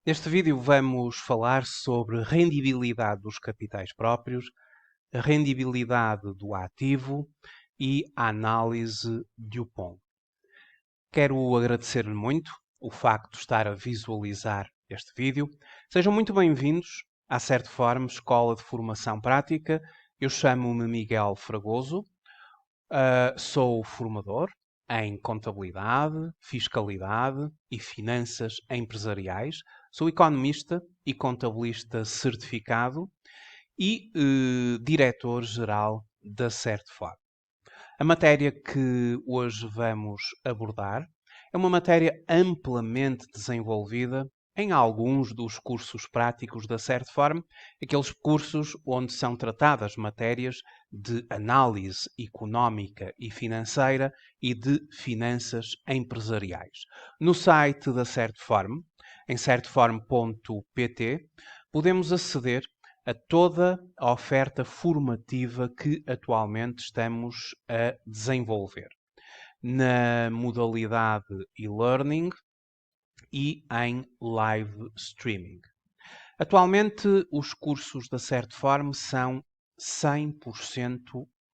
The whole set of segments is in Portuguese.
Neste vídeo vamos falar sobre rendibilidade dos capitais próprios, a rendibilidade do ativo e a análise Dupont. Quero agradecer-lhe muito o facto de estar a visualizar este vídeo. Sejam muito bem-vindos à Certform Escola de Formação Prática. Eu chamo-me Miguel Fragoso, sou formador em contabilidade, fiscalidade e finanças empresariais. Sou economista e contabilista certificado e diretor-geral da Certform. A matéria que hoje vamos abordar é uma matéria amplamente desenvolvida em alguns dos cursos práticos da Certform, aqueles cursos onde são tratadas matérias de análise económica e financeira e de finanças empresariais. No site da Certform, em certform.pt, podemos aceder a toda a oferta formativa que atualmente estamos a desenvolver na modalidade e-learning e em live streaming. Atualmente, os cursos da Certform são 100%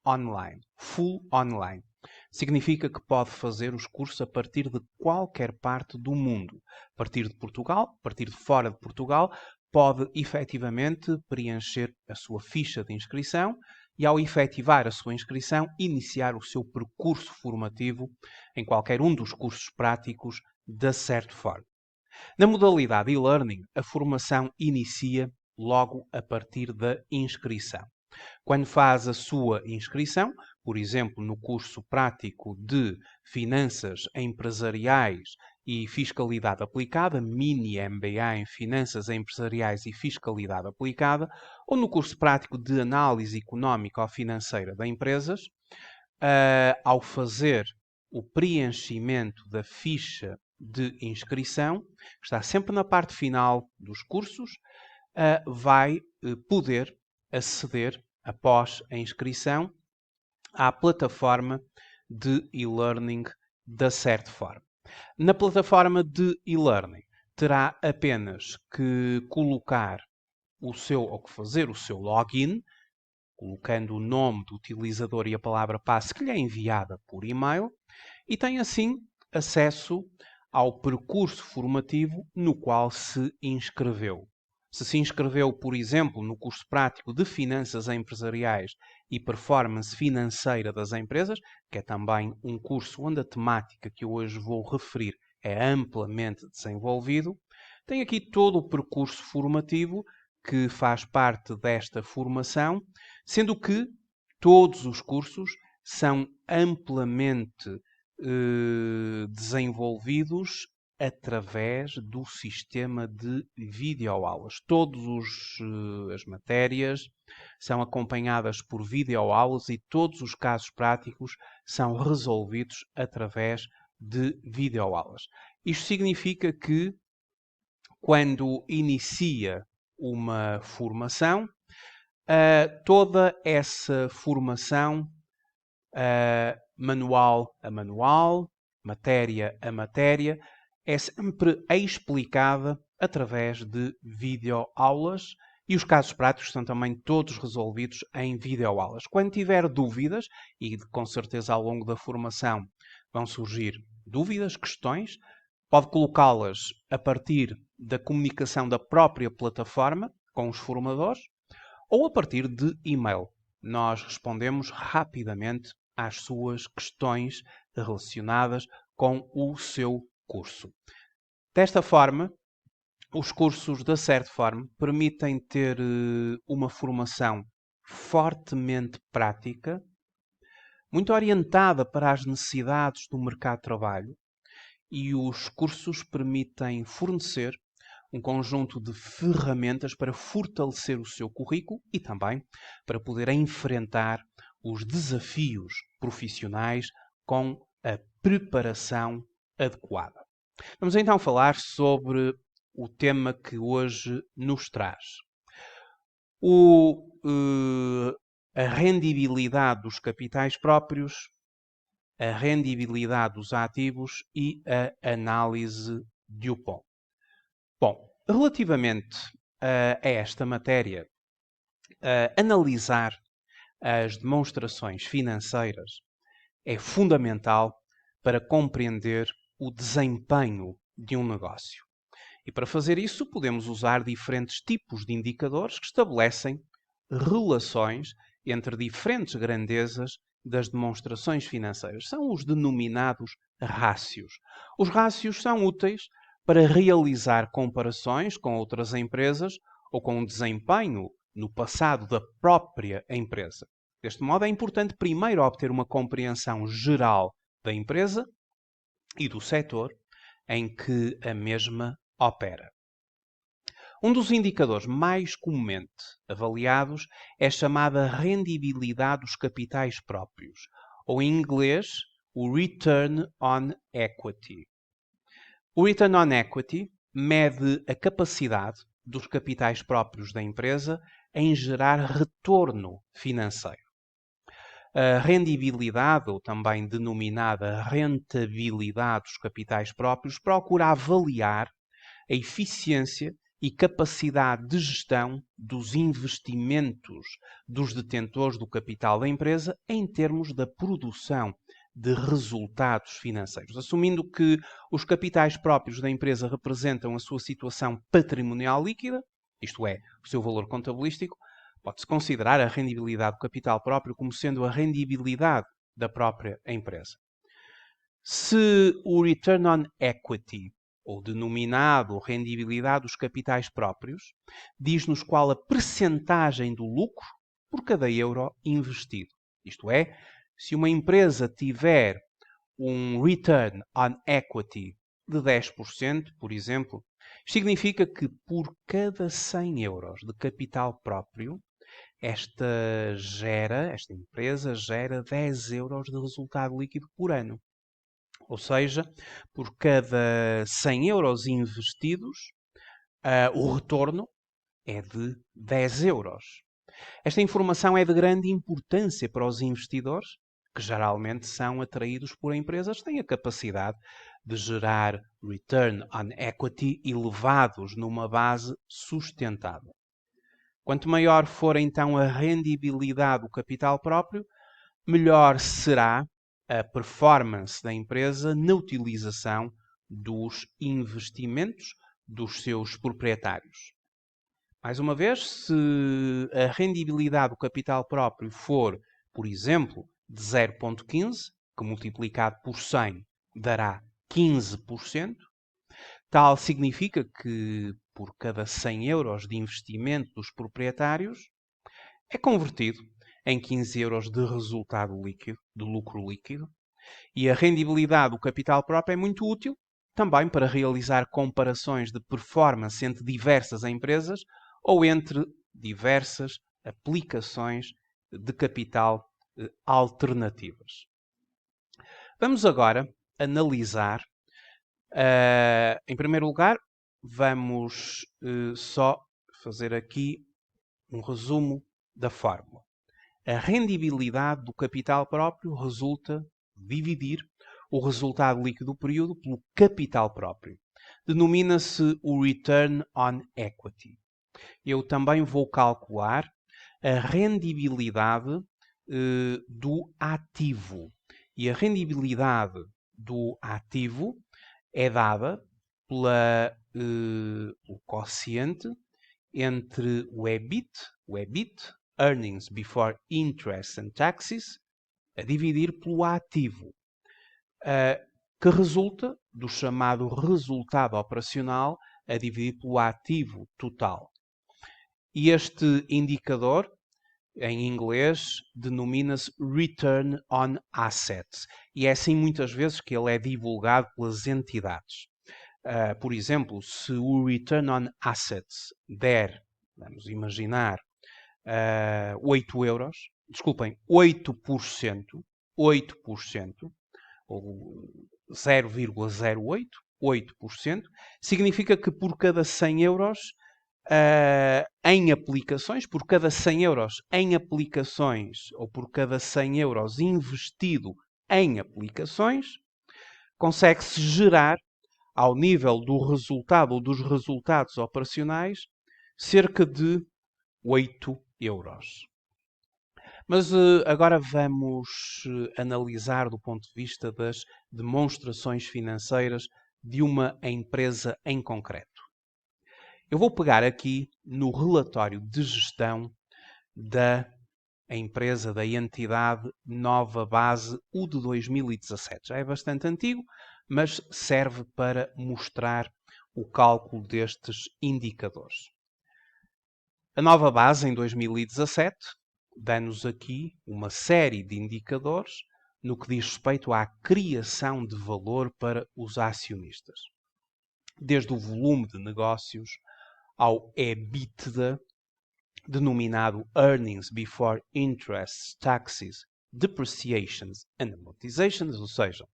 online, full online. Significa que pode fazer os cursos a partir de qualquer parte do mundo. A partir de Portugal, a partir de fora de Portugal, pode efetivamente preencher a sua ficha de inscrição e, ao efetivar a sua inscrição, iniciar o seu percurso formativo em qualquer um dos cursos práticos da Certform. Na modalidade e-learning, a formação inicia logo a partir da inscrição. Quando faz a sua inscrição, por exemplo, no curso prático de Finanças Empresariais e Fiscalidade Aplicada, Mini MBA em Finanças Empresariais e Fiscalidade Aplicada, ou no curso prático de Análise Económica ou Financeira de Empresas, ao fazer o preenchimento da ficha de inscrição, que está sempre na parte final dos cursos, vai poder aceder, após a inscrição, à plataforma de e-learning da Certform. Na plataforma de e-learning, terá apenas que colocar o seu, ou que fazer o seu login, colocando o nome do utilizador e a palavra passe que lhe é enviada por e-mail, e tem assim acesso ao percurso formativo no qual se inscreveu. Se inscreveu, por exemplo, no curso prático de Finanças Empresariais e Performance Financeira das Empresas, que é também um curso onde a temática que eu hoje vou referir é amplamente desenvolvido, tem aqui todo o percurso formativo que faz parte desta formação, sendo que todos os cursos são amplamente desenvolvidos através do sistema de videoaulas. Todas as matérias são acompanhadas por videoaulas e todos os casos práticos são resolvidos através de videoaulas. Isto significa que, quando inicia uma formação, toda essa formação, manual a manual, matéria a matéria, é sempre explicada através de videoaulas e os casos práticos são também todos resolvidos em videoaulas. Quando tiver dúvidas, e com certeza ao longo da formação vão surgir dúvidas, questões, pode colocá-las a partir da comunicação da própria plataforma com os formadores ou a partir de e-mail. Nós respondemos rapidamente às suas questões relacionadas com o seu curso. Desta forma, os cursos da Certform permitem ter uma formação fortemente prática, muito orientada para as necessidades do mercado de trabalho, e os cursos permitem fornecer um conjunto de ferramentas para fortalecer o seu currículo e também para poder enfrentar os desafios profissionais com a preparação adequada. Vamos então falar sobre o tema que hoje nos traz. A rendibilidade dos capitais próprios, a rendibilidade dos ativos e a análise Dupont. Bom, Relativamente a esta matéria, analisar as demonstrações financeiras é fundamental para compreender o desempenho de um negócio. E para fazer isso, podemos usar diferentes tipos de indicadores que estabelecem relações entre diferentes grandezas das demonstrações financeiras. São os denominados rácios. Os rácios são úteis para realizar comparações com outras empresas ou com o desempenho no passado da própria empresa. Deste modo, é importante primeiro obter uma compreensão geral da empresa e do setor em que a mesma opera. Um dos indicadores mais comumente avaliados é a chamada rendibilidade dos capitais próprios, ou em inglês, o Return on Equity. O Return on Equity mede a capacidade dos capitais próprios da empresa em gerar retorno financeiro. A rendibilidade, ou também denominada rentabilidade dos capitais próprios, procura avaliar a eficiência e capacidade de gestão dos investimentos dos detentores do capital da empresa em termos da produção de resultados financeiros, assumindo que os capitais próprios da empresa representam a sua situação patrimonial líquida, isto é, o seu valor contabilístico. Pode-se considerar a rendibilidade do capital próprio como sendo a rendibilidade da própria empresa. Se o Return on Equity, ou denominado rendibilidade dos capitais próprios, diz-nos qual a percentagem do lucro por cada euro investido. Isto é, se uma empresa tiver um Return on Equity de 10%, por exemplo, significa que por cada 100 euros de capital próprio, esta empresa gera 10 euros de resultado líquido por ano. Ou seja, por cada 100 euros investidos, o retorno é de 10 euros. Esta informação é de grande importância para os investidores, que geralmente são atraídos por empresas que têm a capacidade de gerar return on equity elevados numa base sustentável. Quanto maior for então a rendibilidade do capital próprio, melhor será a performance da empresa na utilização dos investimentos dos seus proprietários. Mais uma vez, se a rendibilidade do capital próprio for, por exemplo, de 0,15, que multiplicado por 100 dará 15%, tal significa que por cada 100 euros de investimento dos proprietários é convertido em 15 euros de resultado líquido, de lucro líquido, e a rendibilidade do capital próprio é muito útil também para realizar comparações de performance entre diversas empresas ou entre diversas aplicações de capital alternativas. Vamos agora analisar, em primeiro lugar, vamos só fazer aqui um resumo da fórmula. A rendibilidade do capital próprio resulta de dividir o resultado líquido do período pelo capital próprio. Denomina-se o Return on Equity. Eu também vou calcular a rendibilidade do ativo. E a rendibilidade do ativo é dada pelo quociente entre o EBIT, Earnings Before Interest and Taxes, a dividir pelo ativo, que resulta do chamado resultado operacional a dividir pelo ativo total. E este indicador, em inglês, denomina-se Return on Assets. E é assim muitas vezes que ele é divulgado pelas entidades. Por exemplo, se o Return on Assets der, vamos imaginar, 8 euros, desculpem, 8%, ou 0,08, 8%, significa que por cada 100 euros em aplicações, por cada 100 euros em aplicações ou por cada 100 euros investido em aplicações, consegue-se gerar ao nível do resultado ou dos resultados operacionais, cerca de 8 euros. Mas agora vamos analisar do ponto de vista das demonstrações financeiras de uma empresa em concreto. Eu vou pegar aqui no relatório de gestão da empresa, da entidade Nova Base, o de 2017. Já é bastante antigo, mas serve para mostrar o cálculo destes indicadores. A Nova Base, em 2017, dá-nos aqui uma série de indicadores no que diz respeito à criação de valor para os acionistas. Desde o volume de negócios ao EBITDA, denominado Earnings Before Interest, Taxes, Depreciations and Amortizations, ou seja,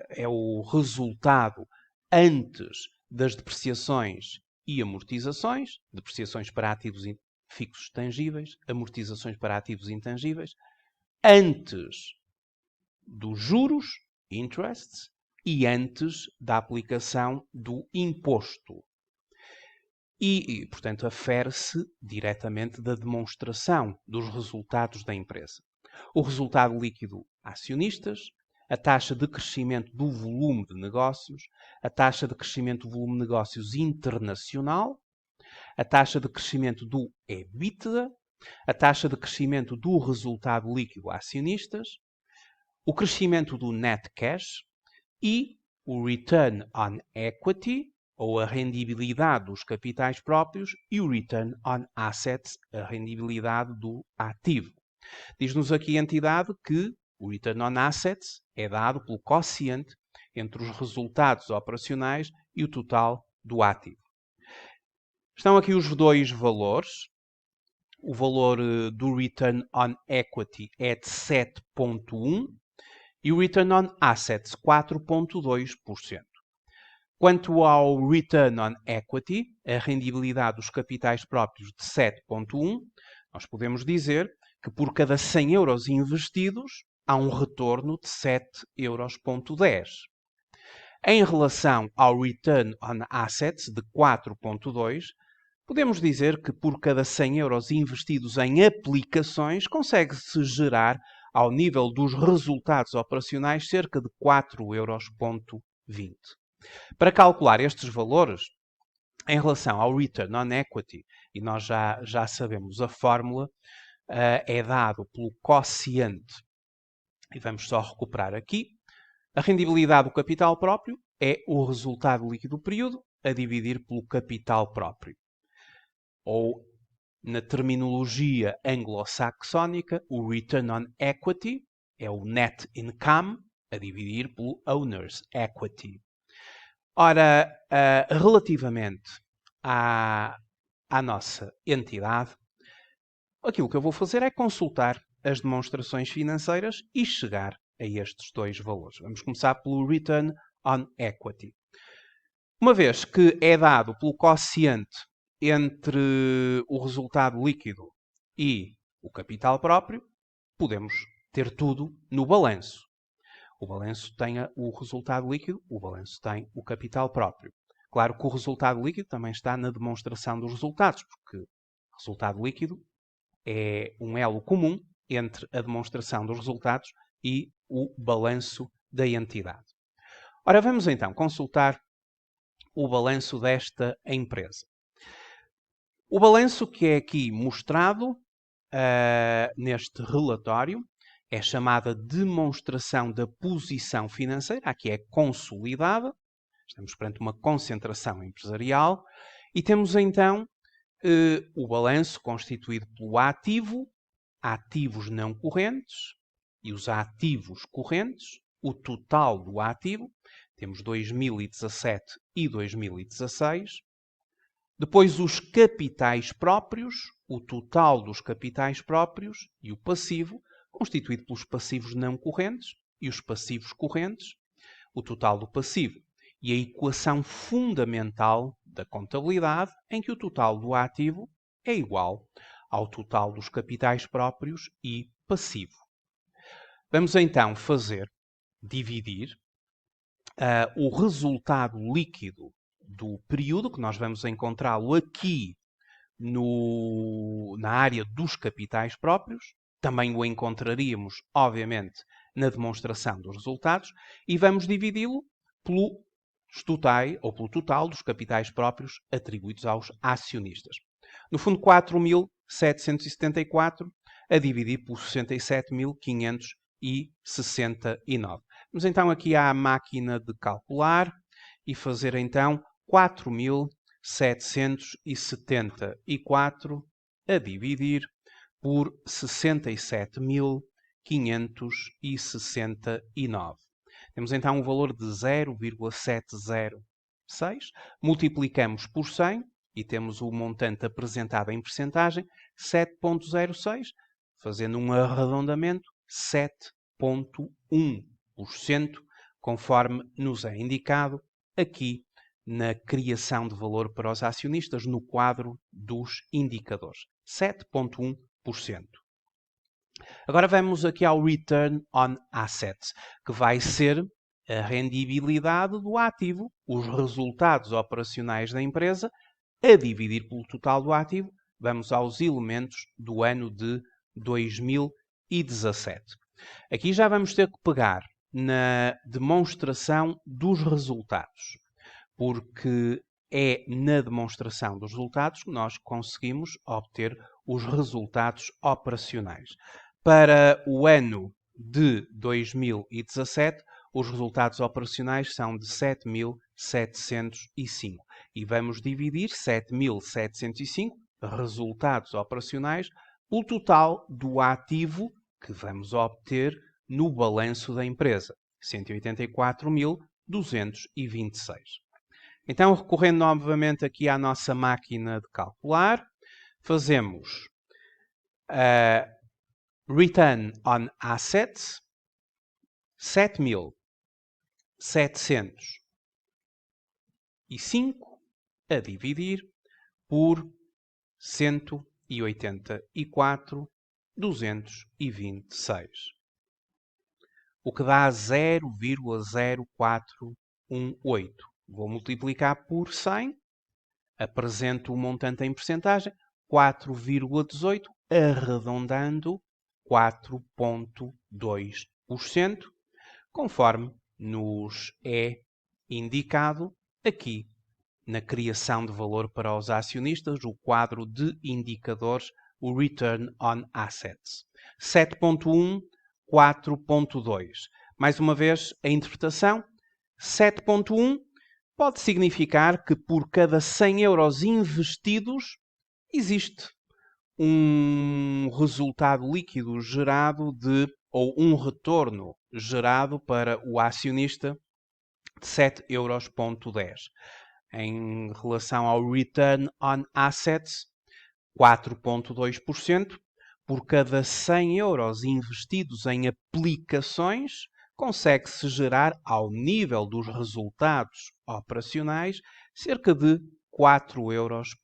é o resultado antes das depreciações e amortizações, depreciações para ativos fixos tangíveis, amortizações para ativos intangíveis, antes dos juros, interests, e antes da aplicação do imposto. E portanto, afere-se diretamente da demonstração dos resultados da empresa. O resultado líquido a acionistas, a taxa de crescimento do volume de negócios, a taxa de crescimento do volume de negócios internacional, a taxa de crescimento do EBITDA, a taxa de crescimento do resultado líquido a acionistas, o crescimento do net cash e o return on equity, ou a rendibilidade dos capitais próprios, e o return on assets, a rendibilidade do ativo. Diz-nos aqui a entidade que o return on assets é dado pelo quociente entre os resultados operacionais e o total do ativo. Estão aqui os dois valores. O valor do return on equity é de 7,1% e o return on assets 4,2%. Quanto ao return on equity, a rendibilidade dos capitais próprios de 7,1%, nós podemos dizer que por cada 100 euros investidos há um retorno de 7,10 euros. Em relação ao return on assets de 4,2%, podemos dizer que por cada 100 euros investidos em aplicações consegue-se gerar, ao nível dos resultados operacionais, cerca de 4,20 euros. Para calcular estes valores, em relação ao return on equity, e nós já sabemos a fórmula, é dado pelo quociente, e vamos só recuperar aqui, a rendibilidade do capital próprio é o resultado líquido do período a dividir pelo capital próprio. Ou, na terminologia anglo-saxónica, o return on equity é o net income a dividir pelo owner's equity. Ora, relativamente à nossa entidade, aquilo que eu vou fazer é consultar as demonstrações financeiras e chegar a estes dois valores. Vamos começar pelo return on equity. Uma vez que é dado pelo quociente entre o resultado líquido e o capital próprio, podemos ter tudo no balanço. O balanço tem o resultado líquido, o balanço tem o capital próprio. Claro que o resultado líquido também está na demonstração dos resultados, porque o resultado líquido é um elo comum entre a demonstração dos resultados e o balanço da entidade. Ora, vamos então consultar o balanço desta empresa. O balanço que é aqui mostrado neste relatório é chamada demonstração da posição financeira, aqui é consolidada, estamos perante uma concentração empresarial, e temos então o balanço constituído pelo ativo, ativos não correntes e os ativos correntes, o total do ativo, temos 2017 e 2016, depois os capitais próprios, o total dos capitais próprios e o passivo, constituído pelos passivos não correntes e os passivos correntes, o total do passivo e a equação fundamental da contabilidade, em que o total do ativo é igual ao total dos capitais próprios e passivo. Vamos então dividir o resultado líquido do período, que nós vamos encontrá-lo aqui na área dos capitais próprios, também o encontraríamos, obviamente, na demonstração dos resultados, e vamos dividi-lo pelo total dos capitais próprios atribuídos aos acionistas. No fundo, 4.774 a dividir por 67.569. Vamos então aqui à máquina de calcular e fazer então 4.774 a dividir por 67.569. Temos então um valor de 0,706. Multiplicamos por 100 e temos o montante apresentado em percentagem, 7,06, fazendo um arredondamento, 7,1%, conforme nos é indicado aqui na criação de valor para os acionistas no quadro dos indicadores. 7,1%. Agora vamos aqui ao Return on Assets, que vai ser a rendibilidade do ativo, os resultados operacionais da empresa, a dividir pelo total do ativo. Vamos aos elementos do ano de 2017. Aqui já vamos ter que pegar na demonstração dos resultados, porque é na demonstração dos resultados que nós conseguimos obter os resultados operacionais. Para o ano de 2017, os resultados operacionais são de 7.705. E vamos dividir 7.705 resultados operacionais pelo total do ativo que vamos obter no balanço da empresa, 184.226. Então, recorrendo novamente aqui à nossa máquina de calcular, fazemos Return on Assets, 7.705 a dividir por 184.226, o que dá 0,0418. Vou multiplicar por 100, apresento o montante em percentagem, 4,18, arredondando 4,2%, conforme nos é indicado aqui na criação de valor para os acionistas, o quadro de indicadores, o Return on Assets. 7,1, 4,2. Mais uma vez, a interpretação. 7,1 pode significar que por cada 100 euros investidos existe um resultado líquido gerado ou um retorno gerado para o acionista de 7,10 euros. Em relação ao Return on Assets, 4,2%. Por cada 100 euros investidos em aplicações, consegue-se gerar, ao nível dos resultados operacionais, cerca de 4,20 euros.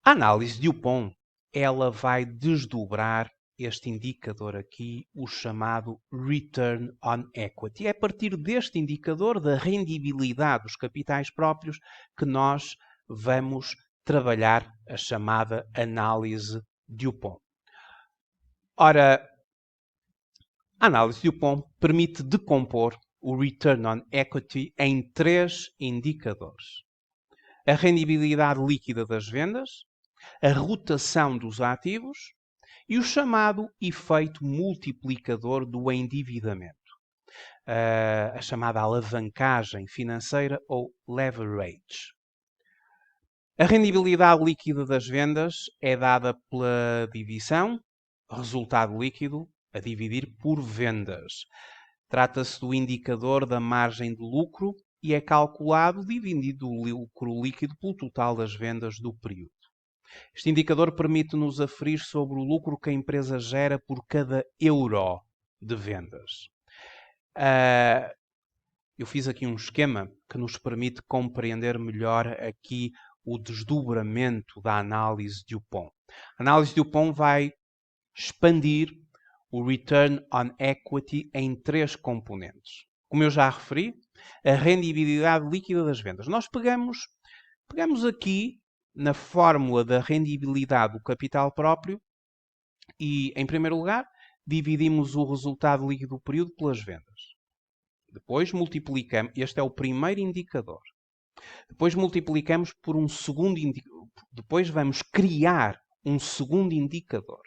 A análise de Dupont, ela vai desdobrar este indicador aqui, o chamado Return on Equity. É a partir deste indicador da rendibilidade dos capitais próprios que nós vamos trabalhar a chamada análise Dupont. Ora, a análise Dupont permite decompor o Return on Equity em 3 indicadores: a rendibilidade líquida das vendas, a rotação dos ativos e o chamado efeito multiplicador do endividamento, a chamada alavancagem financeira ou leverage. A rendibilidade líquida das vendas é dada pela divisão resultado líquido a dividir por vendas. Trata-se do indicador da margem de lucro e é calculado dividindo o lucro líquido pelo total das vendas do período. Este indicador permite-nos aferir sobre o lucro que a empresa gera por cada euro de vendas. Eu fiz aqui um esquema que nos permite compreender melhor aqui o desdobramento da análise Dupont. A análise Dupont vai expandir o Return on Equity em 3 componentes. Como eu já referi, a rendibilidade líquida das vendas. Nós pegamos aqui na fórmula da rendibilidade do capital próprio e, em primeiro lugar, dividimos o resultado líquido do período pelas vendas. Depois multiplicamos, este é o primeiro indicador. Depois multiplicamos por um segundo indicador. Depois vamos criar um segundo indicador,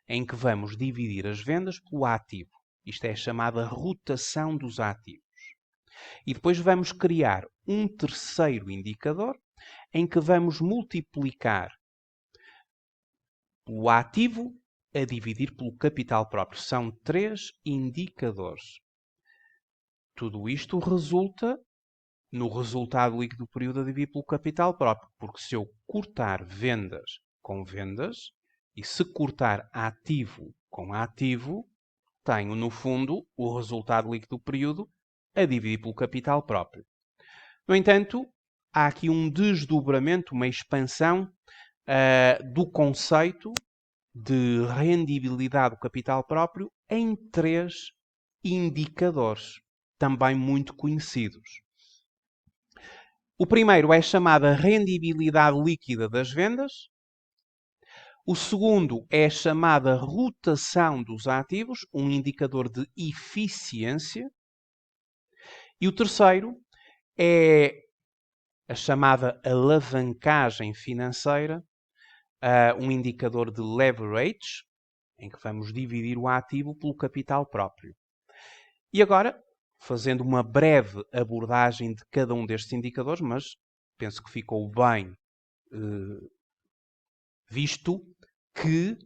em que vamos dividir as vendas pelo ativo. Isto é a chamada rotação dos ativos. E depois vamos criar um terceiro indicador, em que vamos multiplicar o ativo a dividir pelo capital próprio. São 3 indicadores. Tudo isto resulta no resultado líquido do período a dividir pelo capital próprio, porque se eu cortar vendas com vendas e se cortar ativo com ativo, tenho, no fundo, o resultado líquido do período a dividir pelo capital próprio. No entanto, há aqui um desdobramento, uma expansão do conceito de rendibilidade do capital próprio em 3 indicadores, também muito conhecidos. O primeiro é chamada rendibilidade líquida das vendas. O segundo é chamada rotação dos ativos, um indicador de eficiência. E o terceiro é a chamada alavancagem financeira, um indicador de leverage, em que vamos dividir o ativo pelo capital próprio. E agora, fazendo uma breve abordagem de cada um destes indicadores, mas penso que ficou bem visto que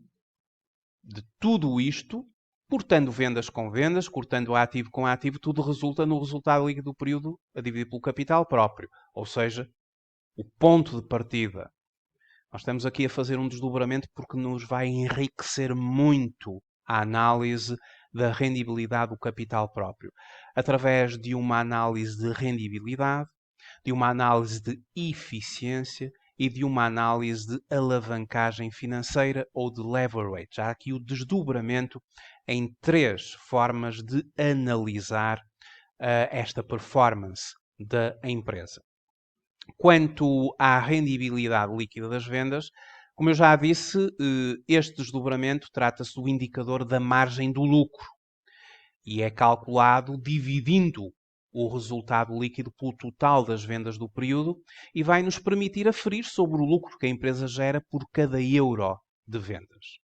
de tudo isto, cortando vendas com vendas, cortando ativo com ativo, tudo resulta no resultado líquido do período a dividir pelo capital próprio. Ou seja, o ponto de partida. Nós estamos aqui a fazer um desdobramento porque nos vai enriquecer muito a análise da rendibilidade do capital próprio. Através de uma análise de rendibilidade, de uma análise de eficiência e de uma análise de alavancagem financeira ou de leverage. Há aqui o desdobramento em 3 formas de analisar esta performance da empresa. Quanto à rendibilidade líquida das vendas, como eu já disse, este desdobramento trata-se do indicador da margem do lucro e é calculado dividindo o resultado líquido pelo total das vendas do período e vai nos permitir aferir sobre o lucro que a empresa gera por cada euro de vendas.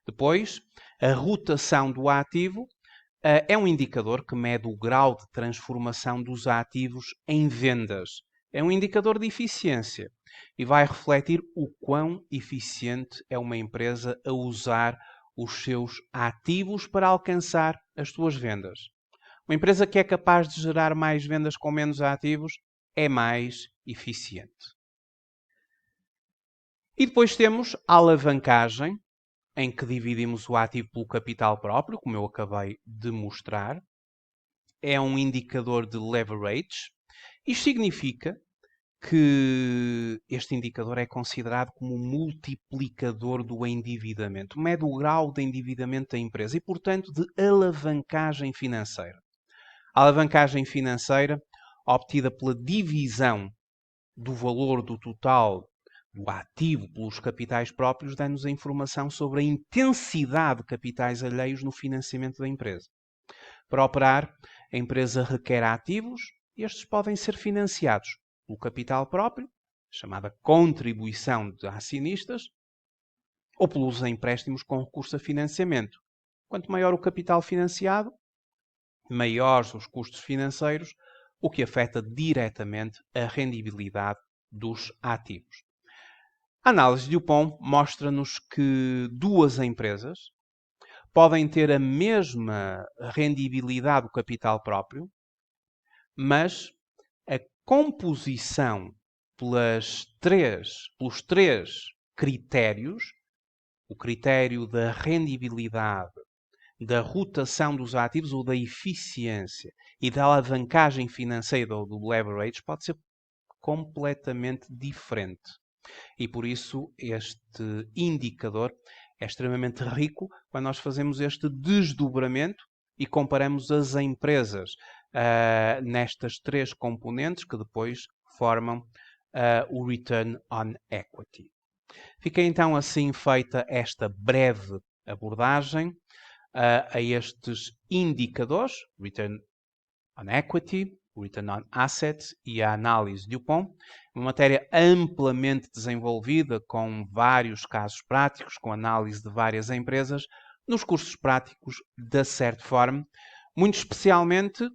Depois, a rotação do ativo é um indicador que mede o grau de transformação dos ativos em vendas. É um indicador de eficiência e vai refletir o quão eficiente é uma empresa a usar os seus ativos para alcançar as suas vendas. Uma empresa que é capaz de gerar mais vendas com menos ativos é mais eficiente. E depois temos a alavancagem, em que dividimos o ativo pelo capital próprio, como eu acabei de mostrar. É um indicador de leverage. Isto significa que este indicador é considerado como um multiplicador do endividamento, mede o grau de endividamento da empresa e, portanto, de alavancagem financeira. A alavancagem financeira, obtida pela divisão do valor do total do ativo pelos capitais próprios, dá-nos a informação sobre a intensidade de capitais alheios no financiamento da empresa. Para operar, a empresa requer ativos e estes podem ser financiados pelo capital próprio, chamada contribuição de acionistas, ou pelos empréstimos com recurso a financiamento. Quanto maior o capital financiado, maiores os custos financeiros, o que afeta diretamente a rendibilidade dos ativos. A análise de Dupont mostra-nos que 2 empresas podem ter a mesma rendibilidade do capital próprio, mas a composição pelos 3 critérios, o critério da rendibilidade, da rotação dos ativos ou da eficiência e da alavancagem financeira ou do leverage, pode ser completamente diferente. E por isso este indicador é extremamente rico quando nós fazemos este desdobramento e comparamos as empresas nestas três componentes que depois formam o Return on Equity. Fica então assim feita esta breve abordagem a estes indicadores, Return on Equity, Return on Assets e a análise de Dupont, uma matéria amplamente desenvolvida com vários casos práticos, com análise de várias empresas, nos cursos práticos da Certform, muito especialmente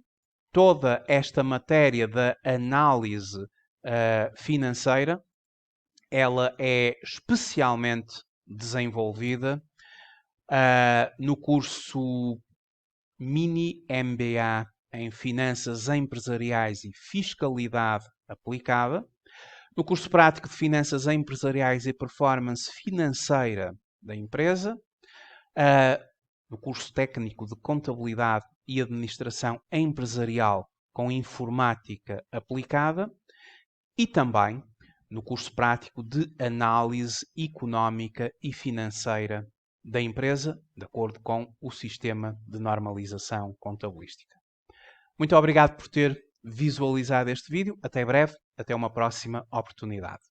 toda esta matéria da análise financeira, ela é especialmente desenvolvida no curso Mini MBA em Finanças Empresariais e Fiscalidade Aplicada, no curso prático de Finanças Empresariais e Performance Financeira da empresa, no curso técnico de Contabilidade e Administração Empresarial com Informática Aplicada e também no curso prático de Análise Económica e Financeira da empresa, de acordo com o sistema de normalização contabilística. Muito obrigado por ter visualizado este vídeo. Até breve, até uma próxima oportunidade.